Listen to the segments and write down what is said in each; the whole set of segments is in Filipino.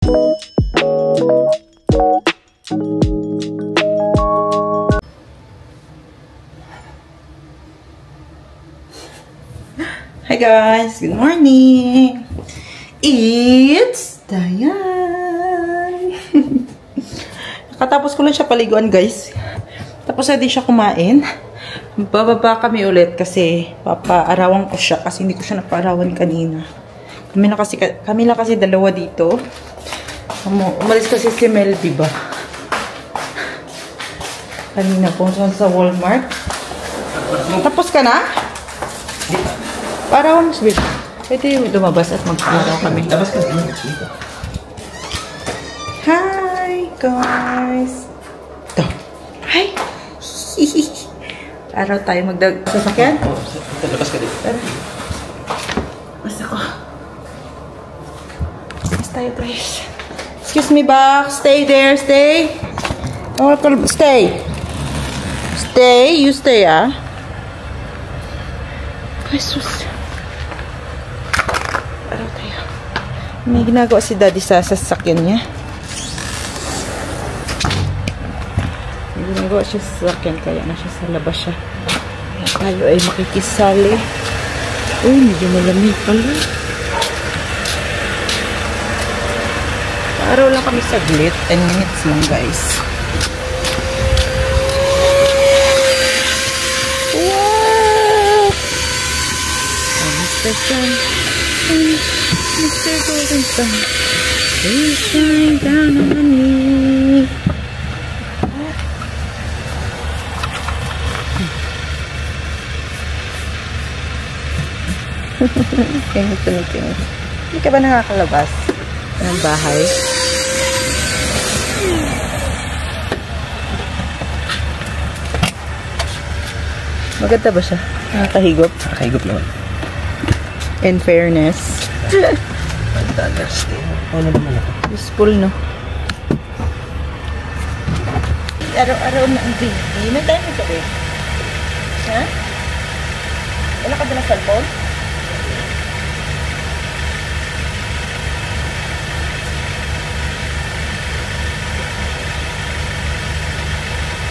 Hi guys, good morning. It's Dayan. Nakatapos ko lang siya paliguan guys. Tapos na din siya kumain. Bababa kami ulit kasi papaarawan ko siya kasi hindi ko siya napaarawan kanina. Kami lang kasi dalawa dito. Umalis kasi si Melby ba? Kanina po sa Walmart. Tapos ka na? Parawan, sweet. Pwede lumabas at mag-araw kami. Hi, guys. Ito. Hi. Araw tayo sasakyan? Oo, labas ka dito. Basta ko. Basta tayo, guys. Excuse me, Bak. Stay there, stay. Oh, stay. Stay. You stay, ah. Jesus. May ginagawa si Daddy sa sasakyan niya. May ginagawa siya sa sasakyan kaya na siya sa labas siya. Kaya tayo ay makikisali. Uy, medyo malamig pala. Araw lang kami saglit. 10 minutes lang guys. Wow! Mr. Sun. Mr. Golden Sun, please shine down on me. Kinis. Hindi ka ba nakakalabas ng bahay? Maganda ba siya? Nakakahigop? Nakahigop naman. In fairness. Ano naman ako? Useful, no? Araw-araw na ang baby. May tayo na sabi. Ha? Wala ka ba na cellphone?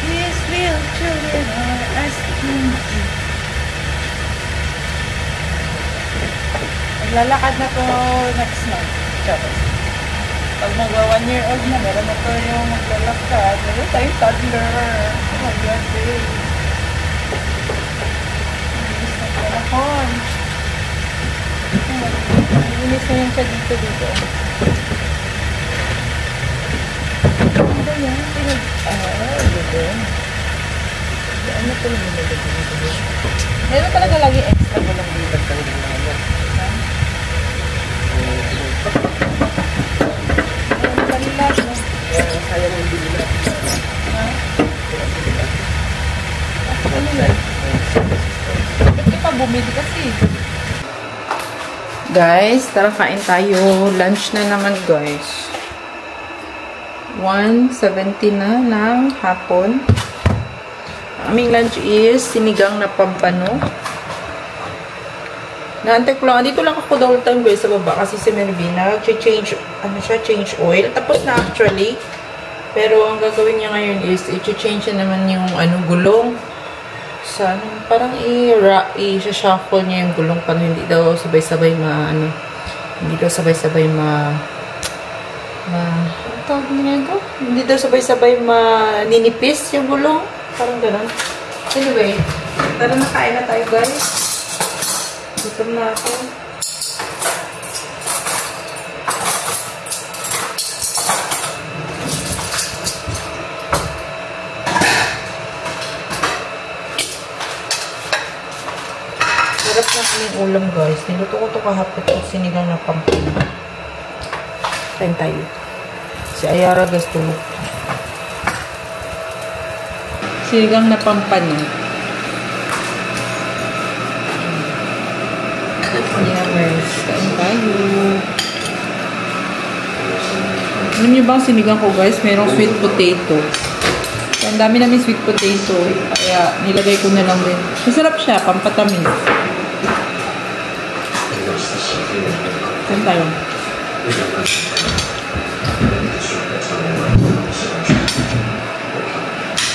These little children are asking you. Lalakad na po next month. Pag mag-1 year old na, meron na po yung maglalakad. Meron tayong toddler. Oh my God, babe. Nalinis na po na hon. Nalinis na yung siya dito. Ano yan? Dito. Ano po yung nilagay dito? Meron talaga lagi extra ko lang dito. Sayang yung bili na. Ano yan? Ba't ka pa bumili kasi? Guys, tara kain tayo. Lunch na naman guys. 1:70 na ng hapon. Aming lunch is sinigang na pampano. Naantay ko lang. Dito lang ako the whole time guys sa baba kasi si Melvina change oil. Tapos na actually. Pero ang gagawin niya ngayon is i-change naman yung gulong. Parang i-shuffle niya yung gulong para hindi daw sabay-sabay hindi daw sabay-sabay maninipis yung gulong. Parang gano'n. Anyway, tara na kain na tayo guys. Gutom na ako. Sarap na kaming ulam guys. Niluto ko ito kahapon ito sinigang na pampano. Kain tayo. Si Ayara guys tulog. Sinigang na pampano. Yes, kain tayo. Alam niyo ba ang sinigang ko guys? Merong sweet potato. Ang dami namin sweet potato. Kaya nilagay ko na lang din. Masarap siya, pampatamis. Kain tayo.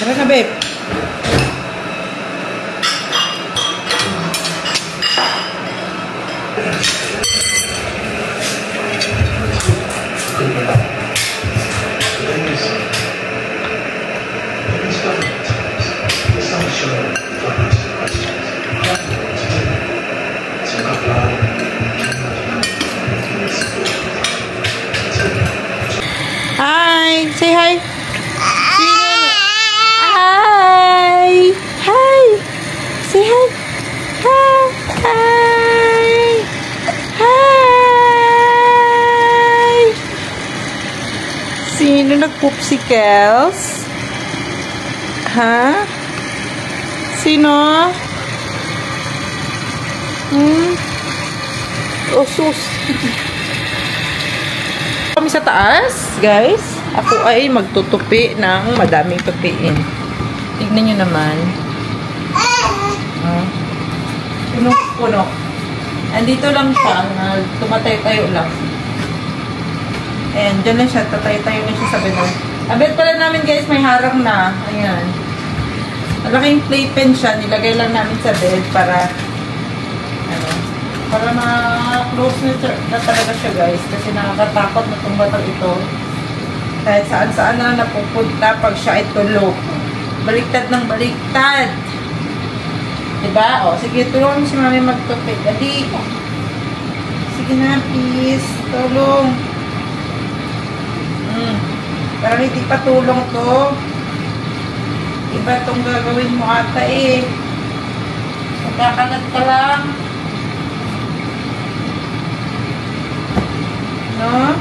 Tara na, babe. Hi! Say hi! Hi! Hi! Say hi! Hi! Hi! Sino nag-poopsicles? Ha? Sino? Oh, sus. Kami sa taas, guys. Ako ay magtutupi ng madaming tupiin. Tignan nyo naman. Puno-puno. Andito lang siya. Tumatay-tayo lang. Ayan, dyan lang siya. Tatay-tayo na siya sa bed. Ang bed pala namin, guys, may harang na. Ayan. Malaking playpen siya. Nilagay lang namin sa bed para para ma-close na talaga siya, guys. Kasi nakakatakot na itong batang ito. Kahit saan-saan na napupunta pag siya ay tulog. Baliktad ng baliktad. Diba? O, sige, tulungan mo si mami magtupid. Dali. Sige na, please. Tulong. Parang hindi pa tulong to. Iba itong gagawin mo ata eh. Magkakalat ka lang. No?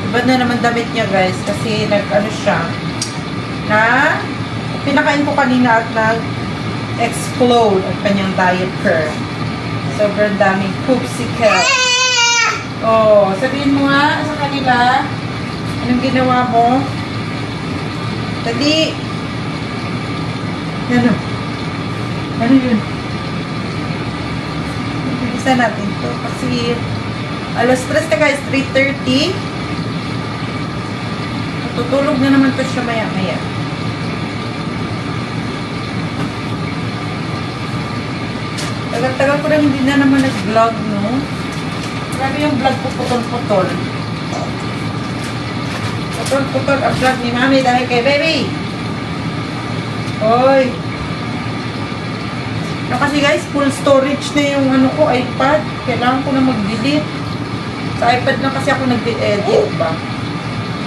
Iba na naman damit niya, guys, kasi nag-ano siya na pinakain ko kanina at nag-explode ang kanyang diaper. Sobrang daming poopsicle. Oh, sabihin mo nga sa kanila anong ginawa mo. Dali. Ano yun? Natin to kasi alas 3 na, guys, 3:30. Tutulog na naman to siya maya-maya. Tagal-tagal ko lang hindi na naman nag-vlog, no? Grabe yung vlog ko, putol-putol. Putol-putol ang vlog ni mami dahil kay baby. Oy! No, kasi guys, full storage na yung ano ko, iPad. Kailangan ko na mag-delete. Sa iPad lang kasi ako nag-edit ba.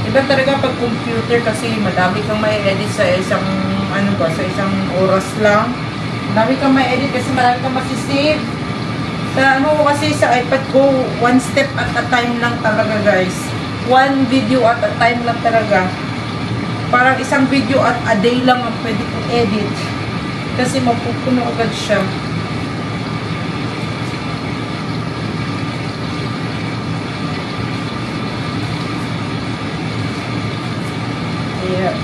Iba talaga pag computer kasi madami kang may edit sa isang ano ba, sa isang oras lang. Madami kang may edit kasi marami kang masisave. Sa ano ko kasi sa iPad ko, one step at a time lang talaga, guys. One video at a time lang talaga. Parang isang video at a day lang ang pwede kong edit. Kasi mapupuno agad siya. Yeah.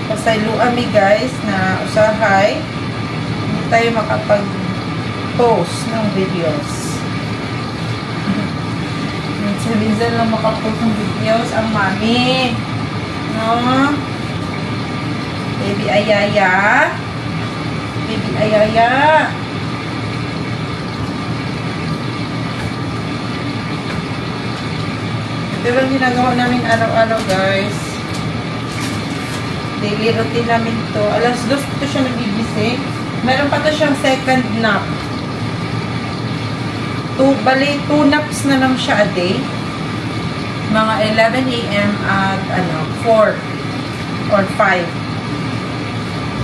Pasaylo kami, guys, na usahay. Hindi tayo makapag-post ng videos. Minsan lang makapost ng videos ang mami. No? Baby Ayaya. Baby Ayaya. Ito lang ginagawa namin araw-araw, guys. Daily routine namin to. Alas 2 ito siya nagigising. Meron pa to siyang second nap. Bali, 2 naps na lang siya a day. Mga 11 AM at 4 or 5.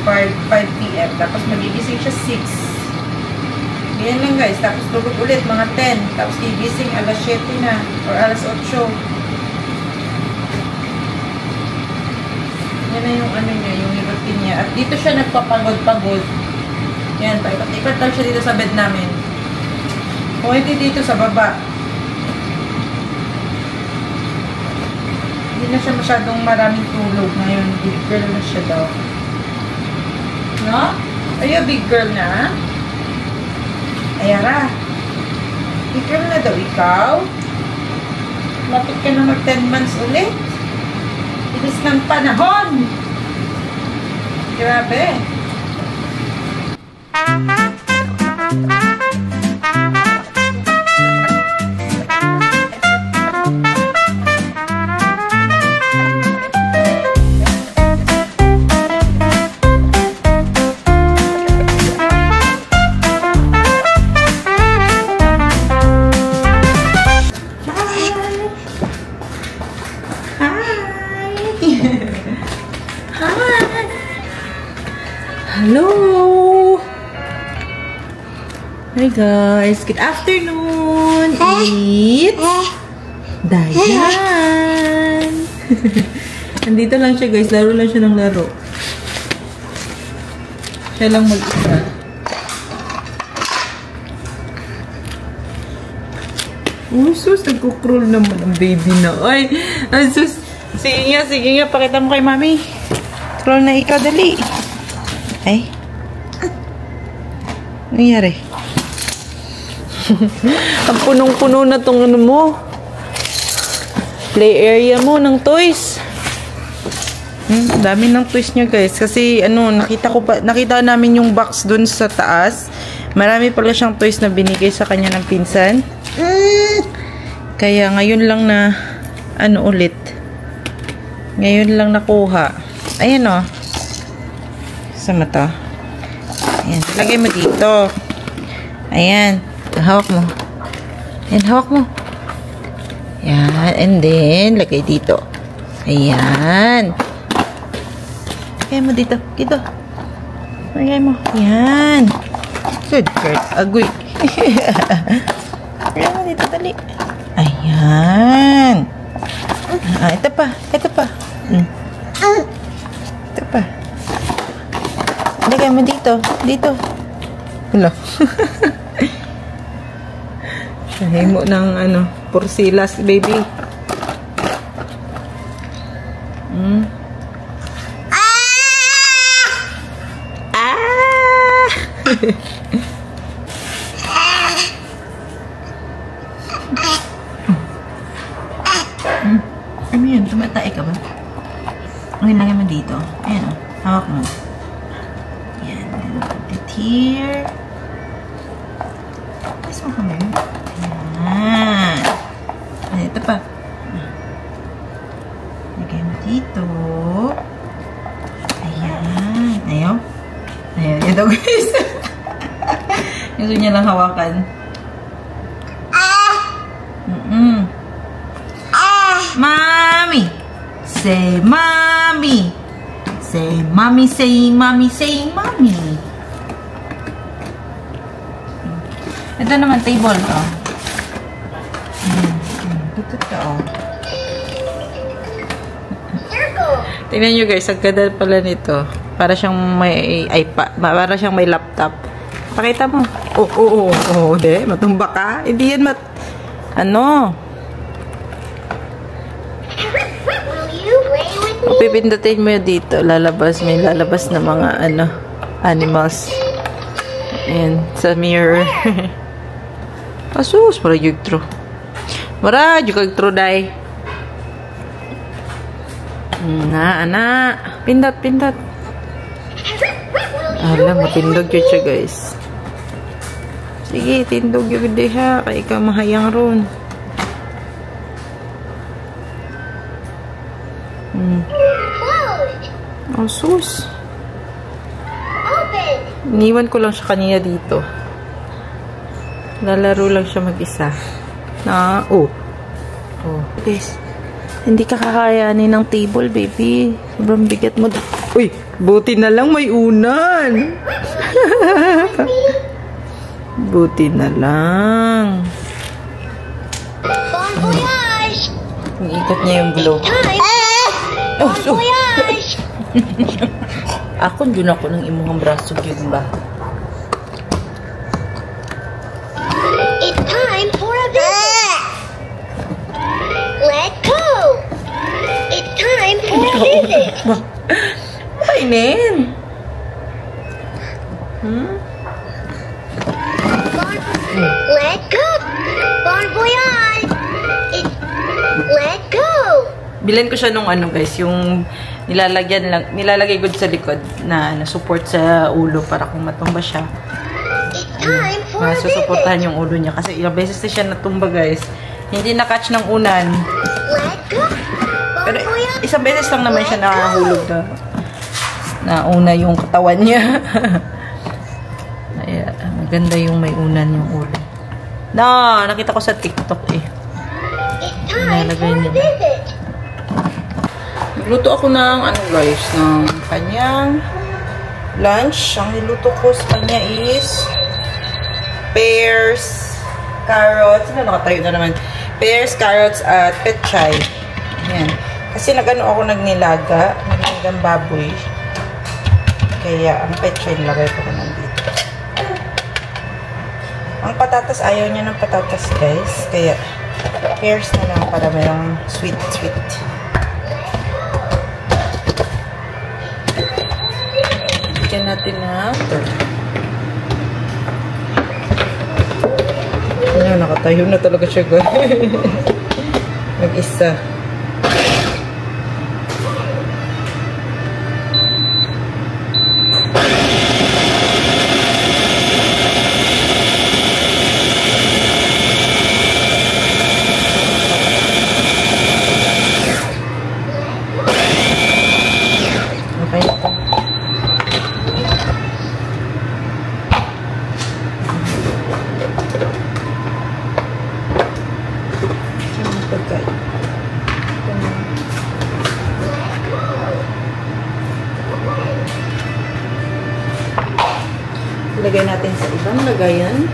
5 PM. Tapos magigising siya 6. Ganyan lang, guys. Tapos tulog ulit mga 10. Tapos gigising alas 7 na or alas 8. Yan na yung ano niya, yung routine niya. At dito siya nagpapagod-pagod. Yan, paikot-ikot lang siya dito sa bed namin. Kung hindi dito sa baba. Hindi na siya masyadong maraming tulog ngayon. Big girl na siya daw. No? Are you a big girl na? Ayara. Big girl na daw ikaw? Lapit ka na mag 10 months ulit. Hindi bilis ng panahon. Grabe. Hello! Hi guys! Good afternoon! It's Dayan! Nandito lang siya guys. Laro lang siya ng laro. Siya lang mag-isa. Sus! Nagkukrol naman ang baby na. Ay! Sus! Sige nga. Pakita mo kay mami. Scroll na ikaw, dali. Ay. Nangyari? Ang punong-puno na tong ano mo. Play area mo ng toys. Dami ng toys niya guys. Kasi ano, nakita namin yung box dun sa taas. Marami pala siyang toys na binigay sa kanya ng pinsan. Kaya ngayon lang na ano ulit. Ngayon lang nakuha. Ayan o. Sama to. Ayan. Lagay mo dito. Ayan. Hawak mo. Ayan. Hawak mo. Ayan. And then, lagay dito. Ayan. Lagay mo dito. Dito. Lagay mo. Ayan. Good girl. Agoy. Lagay mo dito. Dali. Ayan. Ito pa. Ito pa. Ito pa. Lagay mo dito. Dito. Hello. Himo ng ano, porsilas, baby. Ano yun? Tumatay ka ba? Okay, lagay mo dito. Ayan o. Hawak mo. Ayan. Put it here. Tapos mo kami. Ayan. Ayan. Ito pa. Lagay mo dito. Ayan. Ayaw? Ayan. Ito guys. Gusto niya lang hawakan. Mommy! Say mommy! Say mommy, say mommy, say mommy! Ito naman, table to. Ito. Tingnan nyo guys, ang ganda pala nito. Para siyang may iPad, para siyang may laptop. Pakita mo. Oh, de, matumba ka. Hindi yan ano? Pipindutin mo dito, may lalabas na mga animals. Ayan, sa mirror. Asus, para yung true. Mara, yung true day. Pindot. Alam, matindog yun siya guys. Sige, tindog yun ha. Kaya ka mahayang ron. Oh, sus. Iniwan ko lang siya kanina dito. Lalaro lang siya mag-isa. Guys. Hindi ka kakayanin ng table, baby. Sobrang bigat mo. Uy, buti na lang may unan. Buti na lang. Bon voyage! Iikot niya yung blow. Oh, so. Ako, dun ako ng imong braso, yun ba? It's time for a visit! Let go! It's time for a visit! Kainin! Let go! Bon voyage! Let go! Bilhin ko siya nung ano guys, yung nilalagay ko sa likod na support sa ulo para kung matumba siya. Susuportahan yung ulo niya kasi ilang beses na siya natumba guys. Hindi na-catch ng unan. Pero isang beses lang naman siya nakahulog na una yung katawan niya. Ayan, maganda yung may unan yung ulo. Nakita ko sa TikTok eh. Nalagay nila. Nagluto ako ng ano guys, ng kanyang lunch. Ang niluto ko sa kanya is pears, carrots. Ano nakatayo na naman? Pears, carrots, at petchay. Ayan. Kasi nagnilaga ng baboy. Kaya ang petchay nilagay ko nandito. Ang patatas, ayaw niya ng patatas guys. Kaya pears na lang para mayroong sweet. Bigyan natin na ayan, nakatayo na talaga siya guys. Mag-isa. Ilagay natin sa ibang lagayan.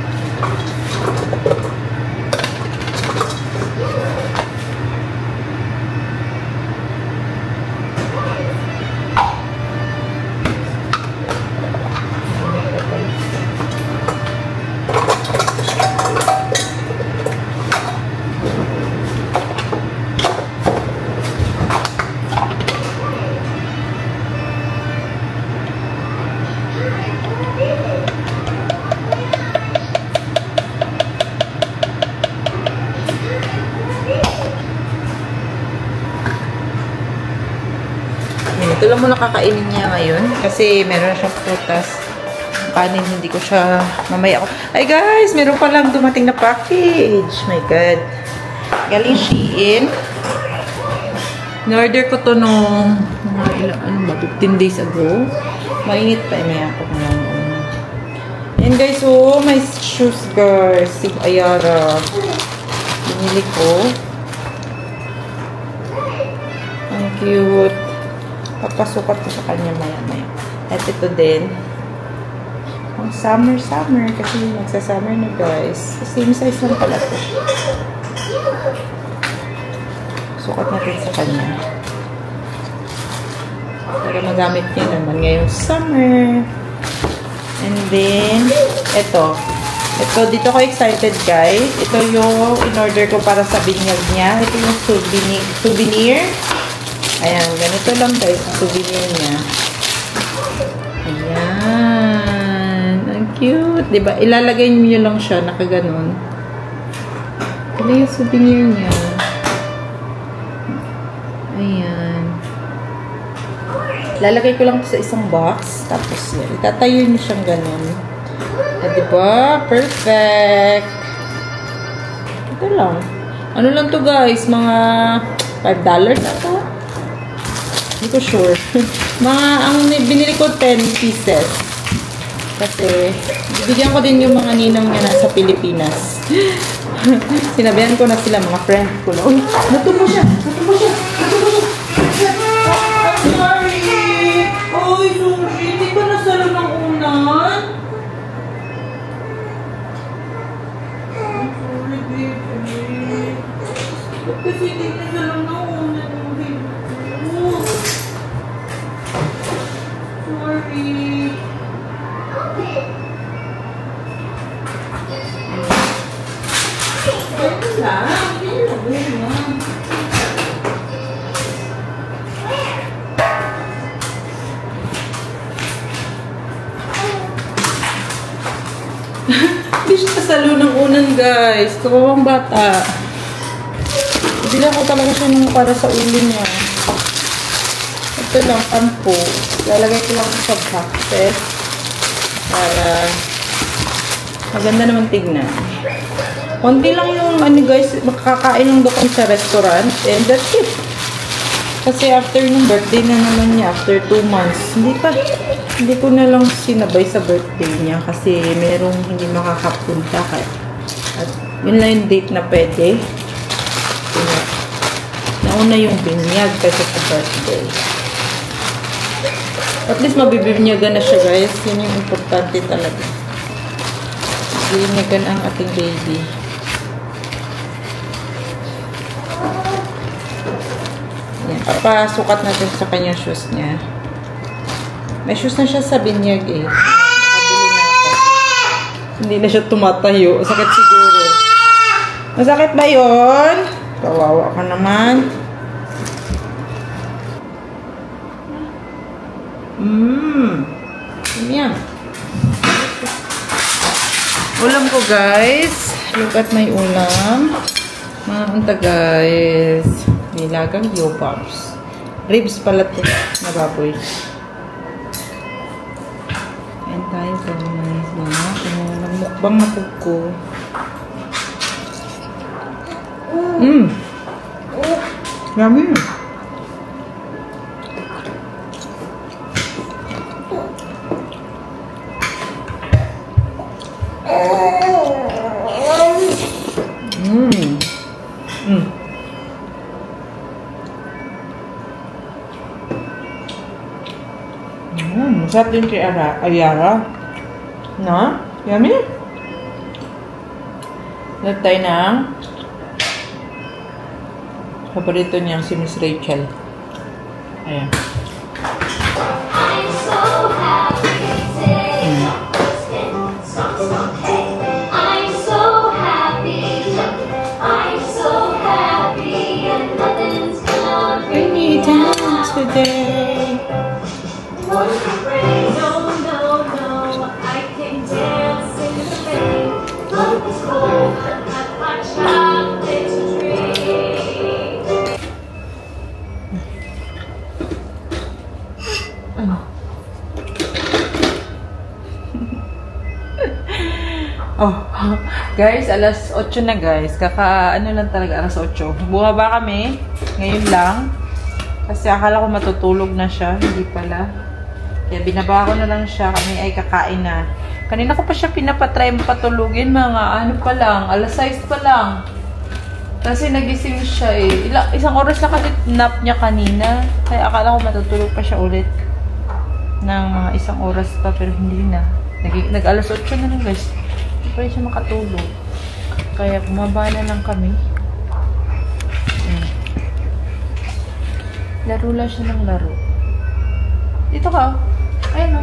Ito lang muna kakainin niya ngayon. Kasi meron na siyang prutas. Kanin, hindi ko siya mamaya ako. Ay guys, meron palang dumating na package. My God. Galing Shein. In-order ko to nung 15 days ago. Mainit pa. May ako ngayon. Yan guys, oh, my shoes guys. Si Ayara. Binili ko. Ang cute. Papasukat ko sa kanya maya-maya. At ito din. Ang summer. Kasi magsa-summer na guys. Same size lang pala ito. Sukat natin sa kanya. Para magamit niya naman ngayong summer. And then, ito. Dito ako excited guys. Ito yung in-order ko para sa binyag niya. Ito yung souvenir. Ayan, ganito lang guys, ang souvenir niya. Ayan. Ang cute. Diba? Ilalagay niyo lang siya, nakaganon. Ito yung souvenir niya. Ayan. Lalagay ko lang sa isang box. Tapos yan. Itatayo niyo siyang ganon. Diba? Perfect. Ito lang. Ano lang to guys? Mga $5 na to. Hindi ko sure. Ang binili ko 10 pieces. Kasi, bigyan ko din yung mga ninang niya nasa Pilipinas. Sinabihan ko na sila, mga friends ko na. Uy, natumo siya! Sorry! Uy, sorry! Hindi ko nasalo ng unan. Sorry, baby. Kasi hindi nasalo ng unan. Hindi siya kasalo ng unan guys. Kawawang bata. Bibili ako talaga siya nung para sa ulo niya. Ito lang, shampoo. Lalagay ko lang sa boxes. Para maganda naman tignan. Konti lang yung ano guys, makakain lang doon sa restaurant. And that's it. Kasi after nung birthday na naman niya, after 2 months, hindi ko na lang sinabay sa birthday niya kasi merong hindi makakapunta kaya. At yun lang yung date na pwede. Nauna yung binyag kasi sa birthday. At least mabibinyagan na siya guys. Yun yung importante talaga. Binyagan ang ating baby. Yan. Papasukat natin sa kanyang shoes niya. May shoes na siya sa binyag eh. Nakabili na ako. Hindi na siya tumatayo. Sakit siguro. Masakit ba yun? Kawawa ka naman. Yan. Ulam ko guys. Look at my ulam. Mga unta guys. Nilagang yobabs. Ribs pala ito na baboy. Ayan tayo guys. Nagmukbang na po ko. Yummy. Masarap din kay Ayara. No? Yummy? Love tayo ng paborito niyang si Miss Rachel. Ayan. Today. No, I can dance in the rain. Love is cold, I watch out, it's a dream. Oh, guys, alas 8 na guys. Ano lang talaga, alas 8. Bumaba kami, ngayon lang. Kasi akala ko matutulog na siya, hindi pala. Kaya binaba ko na lang siya, kami ay kakain na. Kanina ko pa siya pinapatry patulugin, mga ano pa lang, alas 6 pa lang. Kasi nagising siya eh. Isang oras lang kasi nap niya kanina. Kaya akala ko matutulog pa siya ulit. Ng mga isang oras pa, pero hindi na. Nag-alas 8 na lang guys. Hindi pa rin siya makatulog. Kaya bumaba na lang kami. Laro lang siya ng laro. Dito ka. Ayun o.